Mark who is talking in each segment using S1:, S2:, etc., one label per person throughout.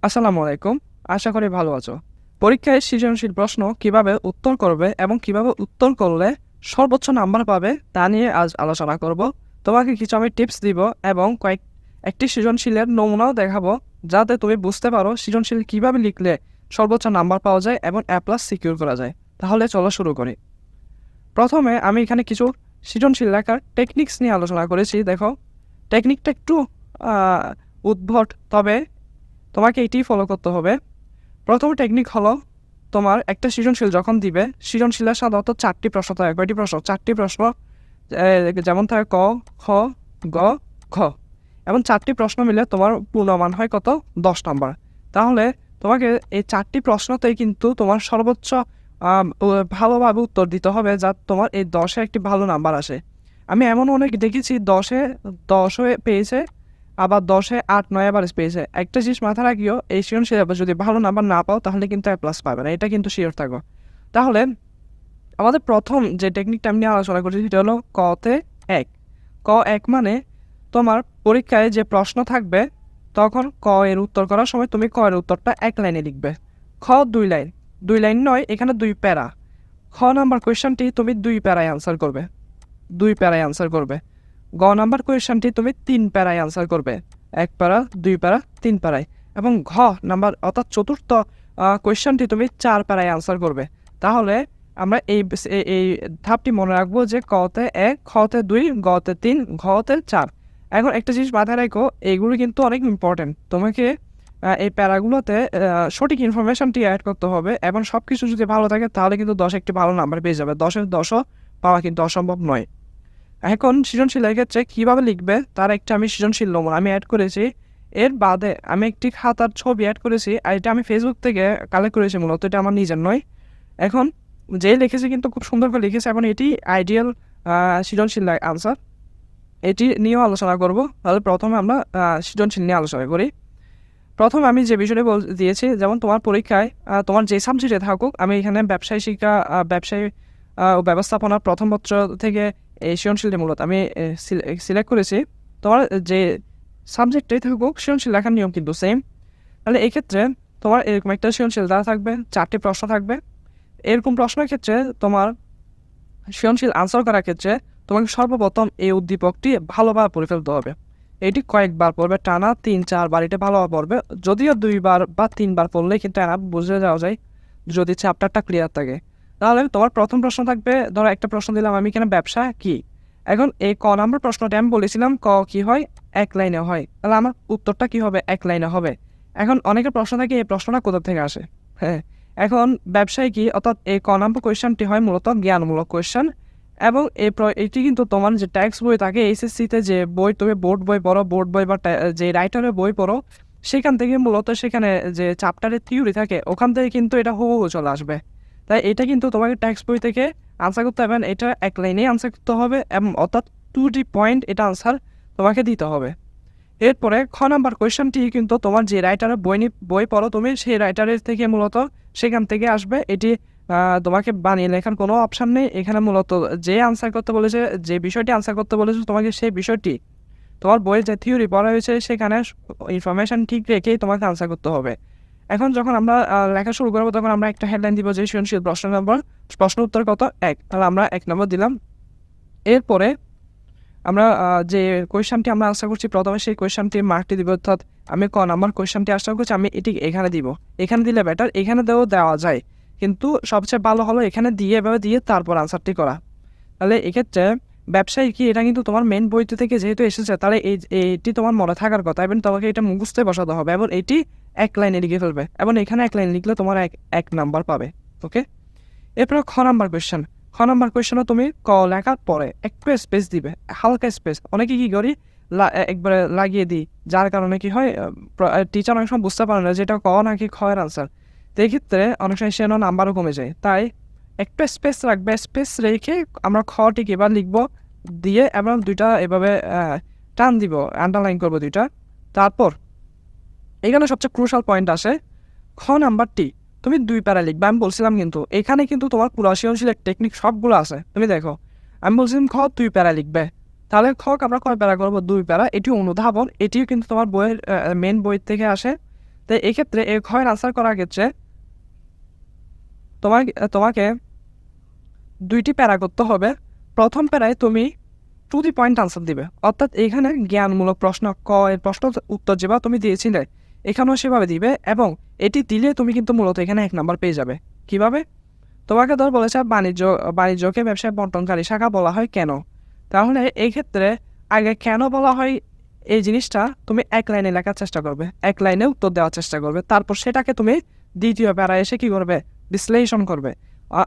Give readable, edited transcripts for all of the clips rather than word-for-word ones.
S1: আসসালামু আলাইকুম। আশা করি ভালো আছো। পরীক্ষায় সৃজনশীল প্রশ্ন কিভাবে উত্তর করবে এবং কিভাবে উত্তর করলে সর্বোচ্চ নাম্বার পাবে তা নিয়ে আজ আলোচনা করব। তোমাকে কিছু আমি টিপস দিব এবং একটি সৃজনশীলের নমুনাও দেখাবো, যাতে তুমি বুঝতে পারো সৃজনশীল কিভাবে লিখলে সর্বোচ্চ নাম্বার পাওয়া যায় এবং A+ সিকিউর করা যায়। তাহলে চলো শুরু করি। প্রথমে আমি এখানে কিছু সৃজনশীল লেখার টেকনিক্স নিয়ে আলোচনা করেছি। দেখো, টেকনিকটা একটু উদ্ভট, তবে তোমাকে এটি ফলো করতে হবে। প্রথম টেকনিক হলো, তোমার একটা সৃজনশীল যখন দিবে, সৃজনশীলের সাধারণত 4টি প্রশ্ন থাকে। কয়টি প্রশ্ন? 4টি প্রশ্ন। যেমন থাকে ক, খ, গ, ঘ, এবং 4টি প্রশ্ন মিলে তোমার পূর্ণমান হয় কত? 10 নাম্বার। তাহলে তোমাকে এই 4টি প্রশ্নতেই কিন্তু তোমার সর্বোচ্চ ভালোভাবে উত্তর দিতে হবে, যা তোমার এই 10-এ একটি ভালো নাম্বার আসে। আমি এমন অনেক দেখেছি 10-এ 10 হয়ে পেয়েছে, আবার 10-এ 8-9 অ্যাভারেজ পেয়েছে। একটা জিনিস মাথায় রাখিও, এই সৃজনশীলে যদি ভালো নাম্বার না পাও তাহলে কিন্তু A+ পাবে না, এটা কিন্তু শিওর থাকো। তাহলে আমাদের প্রথম যে টেকনিকটা আমি নিয়ে আলোচনা করছি সেটা হলো কতে 1। ক 1 মানে তোমার পরীক্ষায় যে প্রশ্ন থাকবে, তখন ক এর উত্তর করার সময় তুমি ক এর উত্তরটা 1 লাইনে লিখবে। খ 2 লাইন, 2 লাইন নয়, এখানে 2 প্যারা। খ নাম্বার কোয়েশ্চনটি তুমি 2 প্যারায় আনসার করবে, 2 প্যারায় আনসার করবে। গ নাম্বার কোয়েশ্চনটি তুমি 3 প্যারায় আনসার করবে, 1 প্যারা, 2 প্যারা, 3 প্যারায়। এবং ঘ নাম্বার অর্থাৎ চতুর্থ কোয়েশ্চনটি তুমি 4 প্যারায় আনসার করবে। তাহলে আমরা এই ধাপটি মনে রাখবো যে কতে 1, খতে 2, গতে 3, ঘতে 4। এখন একটা জিনিস মাথায় রাখো, এইগুলো কিন্তু অনেক ইম্পর্টেন্ট। তোমাকে এই প্যারাগুলোতে সঠিক ইনফরমেশনটি অ্যাড করতে হবে, এবং সব কিছু যদি ভালো থাকে তাহলে কিন্তু 10 একটি ভালো নাম্বার পেয়ে যাবে। 10-এর 10ও পাওয়া কিন্তু অসম্ভব নয়। এখন সৃজনশীলের ক্ষেত্রে কীভাবে লিখবে তার একটা আমি সৃজনশীল নমুনা আমি অ্যাড করেছি। এর বাদে আমি একটি খাতার ছবি অ্যাড করেছি, আর এটা আমি ফেসবুক থেকে কালেক্ট করেছি, মূলত এটা আমার নিজের নয়। এখন যে লিখেছে কিন্তু খুব সুন্দর করে লিখেছে, এবং এটি আইডিয়াল সৃজনশীল আনসার। এটি নিয়েও আলোচনা করব। তাহলে প্রথমে আমরা সৃজনশীল নিয়ে আলোচনা করি। প্রথমে আমি যে বিষয়টি দিয়েছি, যেমন তোমার পরীক্ষায় তোমার যে সাবজেক্টে থাকুক, আমি এখানে ব্যবসায় শিক্ষা, ব্যবসায় ও ব্যবস্থাপনা প্রথম বছর থেকে এই সৃজনশীলটি মূলত আমি সিলেক্ট করেছি। তোমার যে সাবজেক্টেই থাকুক, সৃজনশীল লেখার নিয়ম কিন্তু সেম। তাহলে এই ক্ষেত্রে তোমার এরকম একটা সৃজনশীল দেওয়া থাকবে, 4টি প্রশ্ন থাকবে। এরকম প্রশ্নের ক্ষেত্রে তোমার সৃজনশীল আনসার করার ক্ষেত্রে তোমাকে সর্বপ্রথম এই উদ্দীপকটি ভালোভাবে পড়ে ফেলতে হবে। এটি কয়েকবার পড়বে, টানা 3-4 বার এটা ভালোভাবে পড়বে। যদিও 2 বার বা 3 বার পড়লে কিন্তু এনাফ, বুঝে যাওয়া যায় যদি চ্যাপ্টারটা ক্লিয়ার থাকে। তাহলে তোমার প্রথম প্রশ্ন থাকবে, ধরো একটা প্রশ্ন দিলাম আমি এখানে, ব্যবসা কি। এখন এই ক নাম্বার প্রশ্নটা আমি বলেছিলাম ক কি হয়? 1 লাইনে হয়। তাহলে আমার উত্তরটা কি হবে? 1 লাইনে হবে। এখন অনেকের প্রশ্ন থাকে এই প্রশ্নটা কোথা থেকে আসে। হ্যাঁ, এখন ব্যবসায় কি, অর্থাৎ এই ক নাম্বার কোয়েশ্চেনটি হয় মূলত জ্ঞানমূলক কোয়েশ্চেন। এবং এটি কিন্তু তোমার যে টেক্সট বই থাকে, এইচএসসিতে যে বই, তুমি বোর্ড বই পড়ো, বোর্ড বই বা যে রাইটারের বই পড়ো, সেখান থেকে মূলত সেখানে যে চ্যাপ্টারের থিওরি থাকে ওখান থেকে কিন্তু এটা হুবহু চলে আসবে। তাই এটা কিন্তু তোমাকে টেক্সট বই থেকে আনসার করতে হবে, এটা 1 লাইনেই আনসার করতে হবে, এবং অর্থাৎ 2 পয়েন্ট এটা আনসার তোমাকে দিতে হবে। এরপরে খ নাম্বার কোয়েশ্চেনটি কিন্তু তোমার যে রাইটারের বই পড়ো তুমি, সেই রাইটারের থেকে মূলত সেখান থেকে আসবে। এটি তোমাকে বানিয়ে লেখার কোনো অপশান নেই এখানে। মূলত যে আনসার করতে বলেছে, যে বিষয়টি আনসার করতে বলেছে তোমাকে, সেই বিষয়টি তোমার বইয়ে যে থিওরি পড়া হয়েছে সেখানে ইনফরমেশান ঠিক রেখেই তোমাকে আনসার করতে হবে। এখন যখন আমরা লেখা শুরু করবো, তখন আমরা একটা হেডলাইন দিব যে সৃজনশীল প্রশ্ন উত্তর কত? 1। তাহলে আমরা 1 নম্বর দিলাম। এরপরে আমরা যে কোয়েশ্চেনটি আমরা আনসার করছি প্রথমে, সেই কোয়েশ্চেনটির মার্কটি দিব, অর্থাৎ আমি ক নাম্বার কোয়েশ্চেনটি আনসার করছি, আমি এটি এখানে দিব। এখানে দিলে বেটার, এখানে দেওয়া যায়, কিন্তু সবচেয়ে ভালো হলো এখানে এভাবে দিয়ে তারপর আনসারটি করা। তাহলে এক্ষেত্রে ব্যবসায়ী কি, এটা কিন্তু তোমার মেন বইতে থেকে যেহেতু এসেছে, তাহলে এইটি তোমার মনে থাকার কথা, এবং তোমাকে এটা মুখস্থে বসাতে হবে, এবং এটি 1 লাইনে লিখে ফেলবে, এবং এখানে 1 লাইন লিখলে তোমার 1 নাম্বার পাবে। ওকে, এরপর খ নাম্বার কোয়েশ্চেন। খ নাম্বার কোয়েশ্চেনে তুমি ক লেখার পরে একটু স্পেস দিবে, হালকা স্পেস। অনেকে কি করি, একবারে লাগিয়ে দিই, যার কারণে কি হয়, টিচার অনেক সময় বুঝতে পারে না যে এটা ক নাকি খ এর আনসার। তো এই ক্ষেত্রে অনেক সময় সে নাম্বারও কমে যায়। তাই একটু স্পেস রাখবে, স্পেস রেখে আমরা খটিকে এবার লিখবো, দিয়ে এবং 2টা এভাবে টান দিব, আন্ডারলাইন করবো 2টা। তারপর এখানে সবচেয়ে ক্রুশাল পয়েন্ট আসে, খ নাম্বারটি তুমি 2 প্যারা লিখবে। আমি বলছিলাম কিন্তু এখানে কিন্তু তোমার পুরো সৃজনশীল টেকনিক সবগুলো আছে। তুমি দেখো, আমি বলছিলাম খ 2 প্যারা লিখবে, তাহলে খ আমরা কয় প্যারা করবো? 2 প্যারা। এটি অনুধাবন, এটিও কিন্তু তোমার বইয়ের মেন বই থেকে আসে। তো এক্ষেত্রে এই ক্ষয়ের আনসার করার ক্ষেত্রে তোমাকে দুইটি প্যারা করতে হবে। প্রথম প্যারায় তুমি টু দি পয়েন্ট আনসার দিবে, অর্থাৎ এখানে জ্ঞানমূলক প্রশ্ন এর প্রশ্ন উত্তর যেভাবে তুমি দিয়েছিলে এখানেও সেভাবে দিবে, এবং এটি দিলে তুমি কিন্তু মূলত এখানে 1 নাম্বার পেয়ে যাবে। কিভাবে? তোমাকে ধর বলেছে বাণিজ্যকে ব্যবসায় বন্টনকারী শাখা বলা হয় কেন। তাহলে এই ক্ষেত্রে আগে কেন বলা হয় এই জিনিসটা তুমি 1 লাইনে লেখার চেষ্টা করবে, 1 লাইনে উত্তর দেওয়ার চেষ্টা করবে, তারপর সেটাকে তুমি দ্বিতীয় প্যারায় এসে কি করবে, বিশ্লেষণ করবে।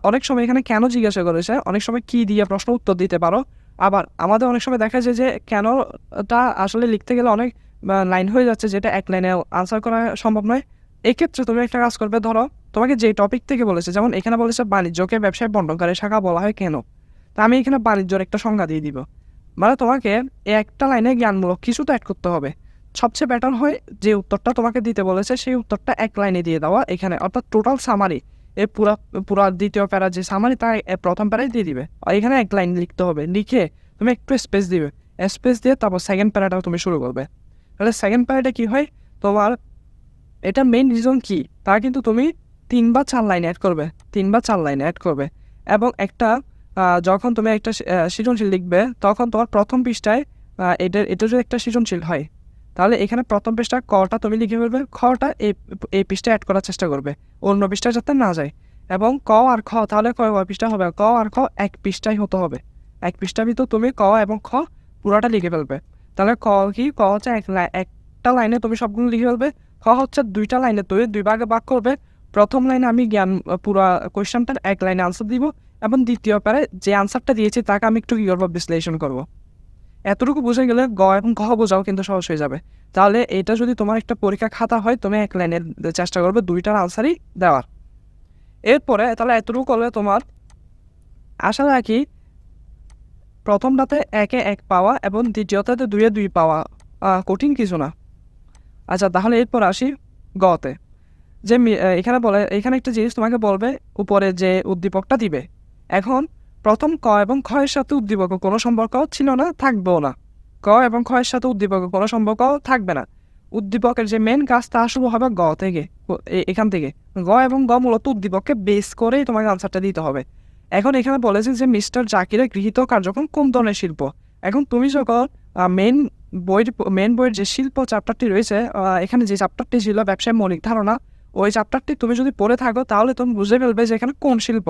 S1: অনেক সময় এখানে কেন জিজ্ঞাসা করেছে, অনেক সময় কি দিয়ে প্রশ্ন উত্তর দিতে পারো। আবার আমাদের অনেক সময় দেখা যায় যে কেনটা আসলে লিখতে গেলে অনেক লাইন হয়ে যাচ্ছে, যেটা 1 লাইনে আনসার করা সম্ভব নয়। এক্ষেত্রে তুমি একটা কাজ করবে, ধরো তোমাকে যে টপিক থেকে বলেছে, যেমন এখানে বলেছে বাণিজ্যকে ব্যবসায় বন্টনকারী শাখা বলা হয় কেন, তা আমি এখানে বাণিজ্যর একটা সংজ্ঞা দিয়ে দিব। মানে তোমাকে একটা লাইনে জ্ঞানমূলক কিছু তো অ্যাড করতে হবে। সবচেয়ে বেটার হয় যে উত্তরটা তোমাকে দিতে বলেছে সেই উত্তরটা 1 লাইনে দিয়ে দেওয়া এখানে, অর্থাৎ টোটাল সামারি এই পুরা দ্বিতীয় প্যারা যে সামারি তা প্রথম প্যারায় দিয়ে দিবে, আর এখানে 1 লাইন লিখতে হবে। লিখে তুমি একটু স্পেস দিবে, স্পেস দিয়ে তারপর সেকেন্ড প্যারাটাও তুমি শুরু করবে। তাহলে সেকেন্ড প্যারাটা কী হয় তোমার, এটা মেইন রিজন কি তা কিন্তু তুমি 3 বা 4 লাইন অ্যাড করবে, 3 বা 4 লাইন অ্যাড করবে। এবং একটা যখন তুমি একটা সৃজনশীল লিখবে তখন তোমার প্রথম পৃষ্ঠায় এটা যদি একটা সৃজনশীল হয়, তাহলে এখানে প্রথম পৃষ্ঠা কটা তুমি লিখে ফেলবে, খটা এই পৃষ্ঠায় অ্যাড করার চেষ্টা করবে, অন্য পৃষ্ঠায় যাতে না যায়। এবং ক আর খ তাহলে কয় পৃষ্ঠা হবে, ক আর খ 1 পৃষ্ঠায় হতে হবে। 1 পৃষ্ঠার ভিতর তুমি ক এবং খ পুরোটা লিখে ফেলবে। তাহলে ক হচ্ছে একটা লাইনে তুমি সবগুলো লিখে ফেলবে। খ হচ্ছে 2টা লাইনে তুমি 2 ভাগে ভাগ করবে। প্রথম লাইনে আমি পুরো কোয়েশ্চেনটার 1 লাইনে আনসার দিব, এবং দ্বিতীয় প্যারায় যে আনসারটা দিয়েছি তাকে আমি একটু কী করবো, বিশ্লেষণ করব। এতটুকু বুঝে গেলে গ এবং ঘ বোঝাও কিন্তু সহজ হয়ে যাবে। তাহলে এটা যদি তোমার একটা পরীক্ষা খাতা হয়, তুমি 1 লাইনের চেষ্টা করবে 2টার আনসারই দেওয়ার। এরপরে তাহলে এতটুকু করলে তোমার আশা রাখি প্রথমটাতে 1-এ 1 পাওয়া এবং দ্বিতীয়টাতে 2-এ 2 পাওয়া কঠিন কিছু না। আচ্ছা, তাহলে এরপর আসি গতে। যে এখানে এখানে একটা জিনিস তোমাকে বলবে, উপরে যে উদ্দীপকটা দিবে, এখন প্রথম ক এবং খ এর সাথে উদ্দীপকের কোনো সম্পর্ক ছিল না, থাকবেও না। ক এবং খ এর সাথে উদ্দীপকের কোনো সম্পর্ক থাকবে না। উদ্দীপকের যে মেন কাজ তা শুরু হবে গ থেকে, এখান থেকে। গ এবং গ মূলত উদ্দীপককে বেস করেই তোমাকে আনসারটা দিতে হবে। এখন এখানে বলেছে যে মিস্টার জাকিরের গৃহীত কার্যক্রম কোন ধরনের শিল্প। এখন তুমি যখন মেন বইয়ের যে শিল্প চ্যাপ্টারটি রয়েছে, এখানে যে চ্যাপ্টারটি ছিল ব্যবসায় মৌলিক ধারণা, ওই চ্যাপ্টারটি তুমি যদি পড়ে থাকো তাহলে তুমি বুঝে ফেলবে যে এখানে কোন শিল্প।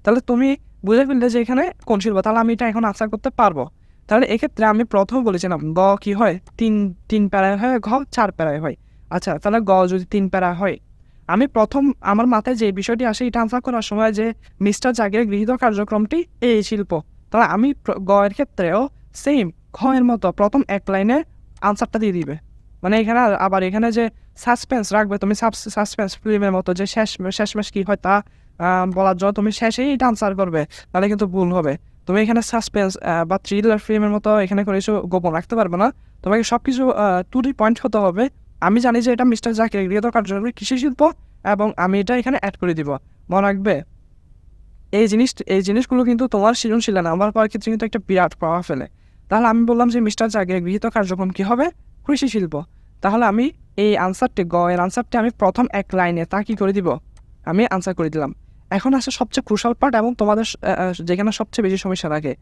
S1: তাহলে তুমি বুঝে ফেললে যে এখানে কোন শিল্প, তাহলে আমি এটা এখন আনসার করতে পারবো। তাহলে এক্ষেত্রে আমি প্রথম বলেছিলাম গ কি হয়, তিন প্যারায় হয়, ঘ 4 প্যারায় হয়। আচ্ছা, তাহলে গ যদি 3 প্যারা হয়, আমি প্রথম আমার মাথায় যে বিষয়টি আসে এটা আনসার করার সময় যে মিস্টার জাকিরের গৃহীত কার্যক্রমটি এই শিল্প, তাহলে আমি গ এর ক্ষেত্রেও সেম খ এর মতো প্রথম 1 লাইনে আনসারটা দিয়ে দিবে। মানে এখানে আবার এখানে যে সাসপেন্স রাখবে তুমি, সাসপেন্স ফিল্মের মতো যে শেষমেশ কী হয় তা বলার জন্য তুমি শেষেই এটা আনসার করবে, তাহলে কিন্তু ভুল হবে। তুমি এখানে সাসপেন্স বা থ্রিলার ফিল্মের মতো এখানে করে কিছু গোপন রাখতে পারবে না, তোমাকে সব কিছু টু দি পয়েন্ট হতে হবে। আমি জানি যে এটা মিস্টার জাকির গৃহীত কার্যক্রম কৃষি শিল্প, এবং আমি এটা এখানে অ্যাড করে দিব। মনে রাখবে এই জিনিসগুলো কিন্তু তোমার সৃজনশীল নাম্বার পাওয়ার ক্ষেত্রে কিন্তু একটা বিরাট প্রভাব ফেলে। তাহলে আমি বললাম যে মিস্টার জাকিরের গৃহীত কার্যক্রম কী হবে, কৃষি শিল্প। তাহলে আমি এই আনসারটি গ এর আনসারটি আমি প্রথম 1 লাইনে তা কী করে দিব, আমি আনসার করে দিলাম। এখন আসে সবচেয়ে ক্রুশাল পার্ট এবং তোমাদের যেখানে সবচেয়ে বেশি সমস্যা থাকে।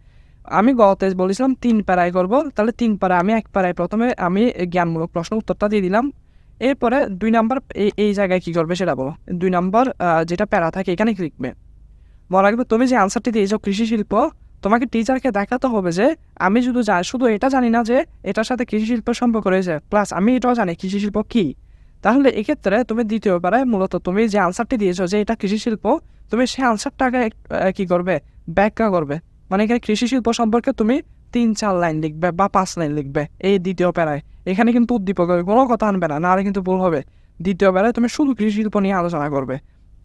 S1: আমি গতে বলেছিলাম 3 প্যারায় করব, তাহলে 3 প্যারায় আমি 1 প্যারায় প্রথমে আমি জ্ঞানমূলক প্রশ্ন উত্তরটা দিয়ে দিলাম। এরপরে 2 নাম্বার এই জায়গায় কী করবে সেটা বলো। 2 নাম্বার যেটা প্যারা থাকে এখানে কি লিখবে। মনে রাখবে তুমি যে আনসারটি দিয়েছো কৃষি শিল্প, তোমাকে টিচারকে দেখাতে হবে যে আমি শুধু এটা জানি না যে এটার সাথে কৃষি শিল্পের সম্পর্ক রয়েছে, প্লাস আমি এটাও জানি কৃষি শিল্প কী। তাহলে এক্ষেত্রে তুমি দ্বিতীয়বারে মূলত তুমি যে আনসারটি দিয়েছো যে এটা কৃষি শিল্প, তুমি সেই আনসারটাকে কী করবে, ব্যাখ্যা করবে। মানে এখানে কৃষি শিল্প সম্পর্কে তুমি 3-4 লাইন লিখবে বা 5 লাইন লিখবে এই দ্বিতীয় প্যারায়। এখানে কিন্তু উদ্দীপকের কোনো কথা আনবে না, নাহলে কিন্তু ভুল হবে। দ্বিতীয় প্যারায় তুমি শুধু কৃষি শিল্প নিয়ে আলোচনা করবে।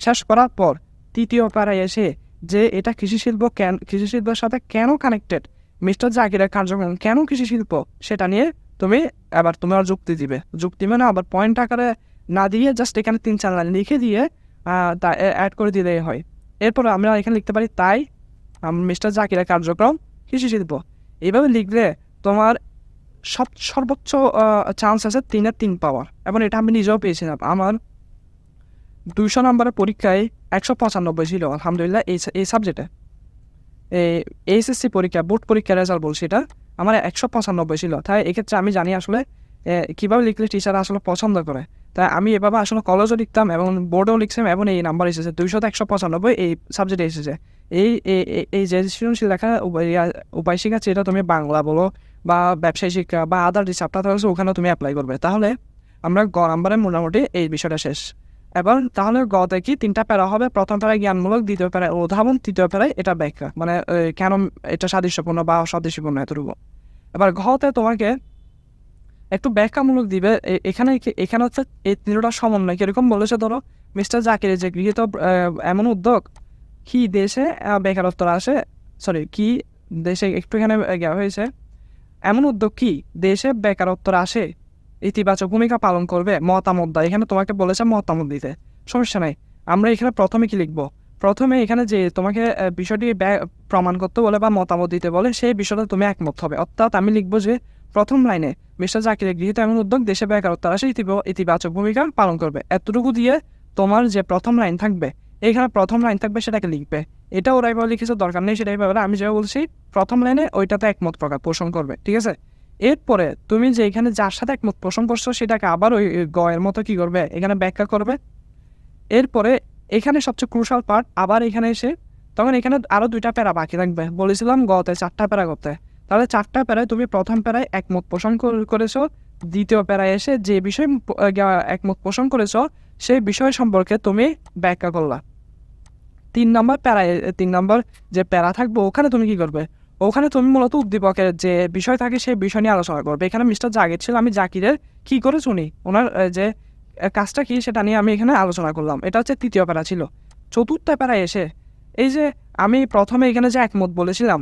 S1: শেষ করার পর তৃতীয় প্যারায় এসে যে এটা কৃষি শিল্পের সাথে কেন কানেক্টেড, মিস্টার জাকিরের কার্যক্রম কেন কৃষি শিল্প, সেটা নিয়ে তুমি আবার তোমার যুক্তি দিবে। যুক্তি মানে আবার পয়েন্ট আকারে না দিয়ে জাস্ট এখানে 3-4 লাইন লিখে দিয়ে তা অ্যাড করে দিলেই হয়। এরপর আমরা এখানে লিখতে পারি মিস্টার জাকিরের কার্যক্রম কৃষি শিল্প। এইভাবে লিখলে তোমার সর্বোচ্চ চান্স আছে 3-এর 3 পাওয়ার, এবং এটা আমি নিজেও পেয়েছিলাম। আমার 200 নম্বরের পরীক্ষায় 195 ছিল আলহামদুলিল্লাহ এই সাবজেক্টে। এইচএসসি পরীক্ষা, বোর্ড পরীক্ষার রেজাল্ট বলছি, এটা আমার 195 ছিল। তাই এক্ষেত্রে আমি জানি আসলে কীভাবে লিখলে টিচাররা আসলে পছন্দ করে। তাই আমি এভাবে আসলে কলেজও লিখতাম এবং বোর্ডেও লিখতাম, এবং এই নাম্বার এসেছে 200-195 এই সাবজেক্টে এসেছে। এই যে সৃজনশীল লেখা উপায় শিক্ষা, যেটা তুমি বাংলা বলো বা ব্যবসায়ী শিক্ষা বা আদার যে চ্যাপ্টার থাকছে ওখানেও তুমি অ্যাপ্লাই করবে। তাহলে আমরা গ নাম্বারে মোটামুটি এই বিষয়টা শেষ। এবার তাহলে গতে কি 3টা প্যারা হবে। প্রথম প্যারায় জ্ঞানমূলক, দ্বিতীয় প্যারায় উদ্ভাবন, তৃতীয় প্যারায় এটা ব্যাখ্যা, মানে কেন এটা সাদৃশ্যপূর্ণ বা অসাদৃশ্যপূর্ণ এতটুকু। এবার ঘতে তোমাকে একটু ব্যাখ্যামূলক দিবে। এখানে হচ্ছে এই 3টা সমন্বয় কীরকম বলেছে, ধরো মিস্টার জাকিরের যে গৃহীত এমন উদ্যোগ কি দেশে বেকারত্ব আসে, কি দেশে একটু এখানে হয়েছে, এমন উদ্যোগ কি দেশে বেকারত্ব আসে ইতিবাচক ভূমিকা পালন করবে। মতামত দেয়, এখানে তোমাকে বলেছে মতামত দিতে, সমস্যা নাই। আমরা এখানে প্রথমে কি লিখবো, প্রথমে এখানে যে তোমাকে বিষয়টি প্রমাণ করতে বলে বা মতামত দিতে বলে সেই বিষয়টা তুমি একমত হবে। অর্থাৎ আমি লিখবো যে প্রথম লাইনে মিস্টার জাকিরের গৃহীত এমন উদ্যোগ দেশে বেকারত্ব আসে ইতিবাচক ভূমিকা পালন করবে। এতটুকু দিয়ে তোমার যে প্রথম লাইন থাকবে, এখানে প্রথম লাইন থাকবে সেটাকে লিখবে। এটা ওরা এভাবে লিখেছে, দরকার নেই সেটাই পাবে। আমি যেটা বলছি প্রথম লাইনে ওইটাতে একমত পোষণ করবে, ঠিক আছে। এরপরে তুমি যে এখানে যার সাথে একমত পোষণ করছো সেটাকে আবার ওই গয়ের মতো কি করবে, এখানে ব্যাখ্যা করবে। এরপরে এখানে সবচেয়ে ক্রুশাল পার্ট, আবার এখানে এসে তখন এখানে আরও 2টা প্যারা বাকি থাকবে। বলেছিলাম গতে 4টা প্যারা করতে, তাহলে 4টা প্যারায় তুমি প্রথম প্যারায় একমত পোষণ করেছো, দ্বিতীয় প্যারায় এসে যে বিষয় একমত পোষণ করেছো সেই বিষয় সম্পর্কে তুমি ব্যাখ্যা করলা। 3 নম্বর প্যারায় 3 নম্বর যে প্যারা থাকবে ওখানে তুমি কি করবে, ওখানে তুমি মূলত উদ্দীপকের যে বিষয় থাকে সেই বিষয় নিয়ে আলোচনা করবে। এখানে মিস্টার জাকির ছিল, আমি জাকিরের কী করে শুনি, ওনার যে কাজটা কী সেটা নিয়ে আমি এখানে আলোচনা করলাম। এটা হচ্ছে 3য় প্যারা ছিল। 4র্থ প্যারায় এসে এই যে আমি প্রথমে এখানে যে একমত বলেছিলাম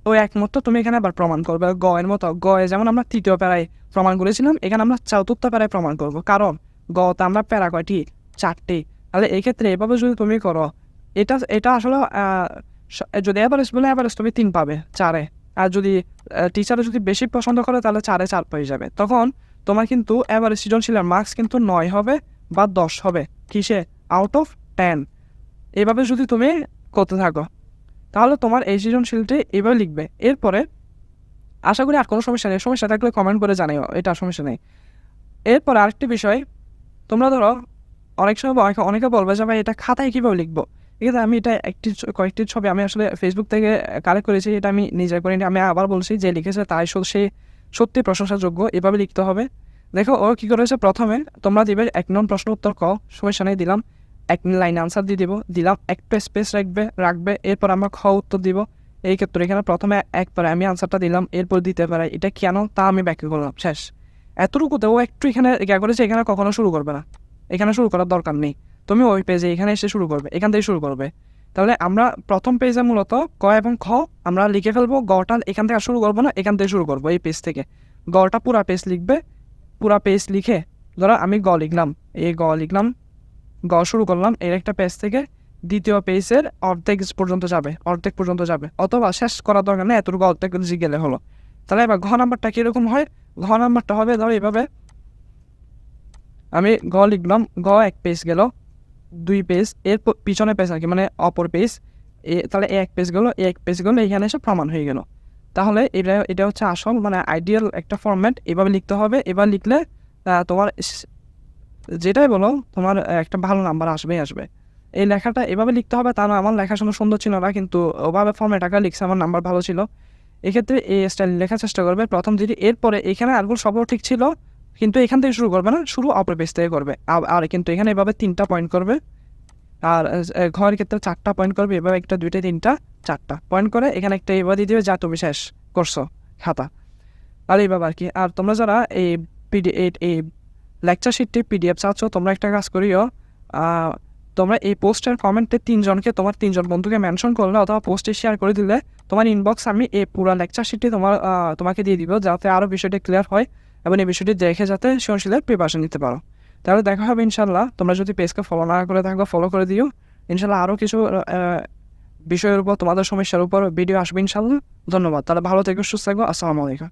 S1: ওই একমতটা তুমি এখানে আবার প্রমাণ করবে গয়ের মতো। গয়ে যেমন আমরা 3য় প্যারায় প্রমাণ করেছিলাম, এখানে আমরা 4র্থ প্যারায় প্রমাণ করব, কারণ গতে আমরা প্যারা কয়টি, 4টি। তাহলে এই ক্ষেত্রে এভাবে যদি তুমি করো, এটা আসলে যদি অ্যাভারেজ বলে অ্যাভারেজ তুমি 3 পাবে 4-এ, আর যদি টিচারে যদি বেশি পছন্দ করে তাহলে 4-এ 4 পেয়ে যাবে। তখন তোমার কিন্তু অ্যাভারেজ সৃজনশীলের মার্কস কিন্তু 9 হবে বা 10 হবে, কিসে, আউট অফ 10। এভাবে যদি তুমি করতে থাকো তাহলে তোমার এই সৃজনশীলটি এভাবে লিখবে। এরপরে আশা করি আর কোনো সমস্যা নেই, সমস্যা থাকলে কমেন্ট করে জানিও, এটা সমস্যা নেই। এরপর আরেকটি বিষয়, তোমরা ধরো অনেক সময় অনেকে বলবে যে ভাই এটা খাতায় কীভাবে লিখবো। ঠিক আছে, আমি এটা কয়েকটি ছবি আমি আসলে ফেসবুক থেকে কালেক্ট করেছি, এটা আমি নিজে করিনি। আমি আবার বলছি, যে লিখেছে তাই সে সত্যি প্রশংসাযোগ্য, এভাবে লিখতে হবে। দেখো ও কী করেছে, প্রথমে তোমরা দিবে 1 নং প্রশ্ন উত্তর ক, সমস্যা নেই, দিলাম 1 লাইনে আনসার দিয়ে দিলাম, একটা স্পেস রাখবে। এরপর আমরা খ উত্তর দিব। এই ক্ষেত্রে এখানে প্রথমে একবারে আমি আনসারটা দিলাম, এরপর দিতে পারে এটা কেন তা আমি ব্যাখ্যা করলাম, শেষ। এতটুকুতে ও একটু এখানে করেছে, এখানে কখনো শুরু করবে না, এখানে শুরু করার দরকার নেই। তুমি ওই পেজে এখানে এসে শুরু করবে, এখান থেকে শুরু করবে। তাহলে আমরা প্রথম পেজে মূলত ক এবং খ আমরা লিখে ফেলবো। গটা এখান থেকে শুরু করবো না, এখান থেকে শুরু করবো, এই পেজ থেকে। গটা পুরা পেজ লিখবে, পুরা পেজ লিখে ধরো আমি গ লিখলাম, গ শুরু করলাম এর একটা পেজ থেকে, দ্বিতীয় পেজের অর্ধেক পর্যন্ত যাবে, অথবা শেষ করার দরকার নেই, এতটুকু অর্ধেক গেলে হলো। তাহলে এবার ঘ নাম্বারটা কীরকম হয়, ঘ নাম্বারটা হবে ধরো এইভাবে, আমি গ লিখলাম, গ 1 পেজ গেল, 2 পেজ, এর পিছনে পেজ আর কি, মানে অপর পেজ, তাহলে 1 পেজ গেলো, 1 পেজ গেলো, এখানে এসে প্রমাণ হয়ে গেল। তাহলে এটা হচ্ছে আসল মানে আইডিয়াল একটা ফরম্যাট, এভাবে লিখতে হবে। এবার লিখলে তোমার যেটাই বলো তোমার একটা ভালো নাম্বার আসবে। এই লেখাটা এভাবে লিখতে হবে, তা না আমার লেখা শুনে সুন্দর ছিল না, কিন্তু ওভাবে ফর্মেট আকারে লিখছে, আমার নাম্বার ভালো ছিল। এক্ষেত্রে এই স্টাইল লেখার চেষ্টা করবে প্রথম দিকে। এরপরে এখানে আরগুলো সবও ঠিক ছিল, কিন্তু এখান থেকে শুরু করবে না, শুরু অপর পেজ থেকে করবে। আর কিন্তু এখানে এভাবে 3টা পয়েন্ট করবে, আর ঘরের ক্ষেত্রে 4টা পয়েন্ট করবে, এভাবে 1টা 2টা 3টা 4টা পয়েন্ট করে এখানে একটা এবার দিয়ে দিবে, যা তুমি শেষ করছো খাতা। আর এইভাবে আর কি। আর তোমরা যারা এই লেকচার শিটটি PDF চাচ্ছ, তোমরা একটা কাজ করিও, তোমরা এই পোস্টের কমেন্টে 3 জনকে, তোমার 3 জন বন্ধুকে মেনশন করলে অথবা পোস্টে শেয়ার করে দিলে তোমার ইনবক্স আমি এই পুরো লেকচার শিটটি তোমাকে দিয়ে দিব, যাতে আরও বিষয়টি ক্লিয়ার হয় এবং এই বিষয়টি দেখে যাতে সৃজনশীলের প্রিপারেশন নিতে পারো। তাহলে দেখা হবে ইনশাল্লাহ। তোমরা যদি পেজকে ফলো না করে থাকো ফলো করে দিও, ইনশাল্লাহ আরও কিছু বিষয়ের উপর, তোমাদের সমস্যার উপর ভিডিও আসবে ইনশাল্লাহ। ধন্যবাদ। তাহলে ভালো থেকো, সুস্থ থাকো। আসসালামু আলাইকুম।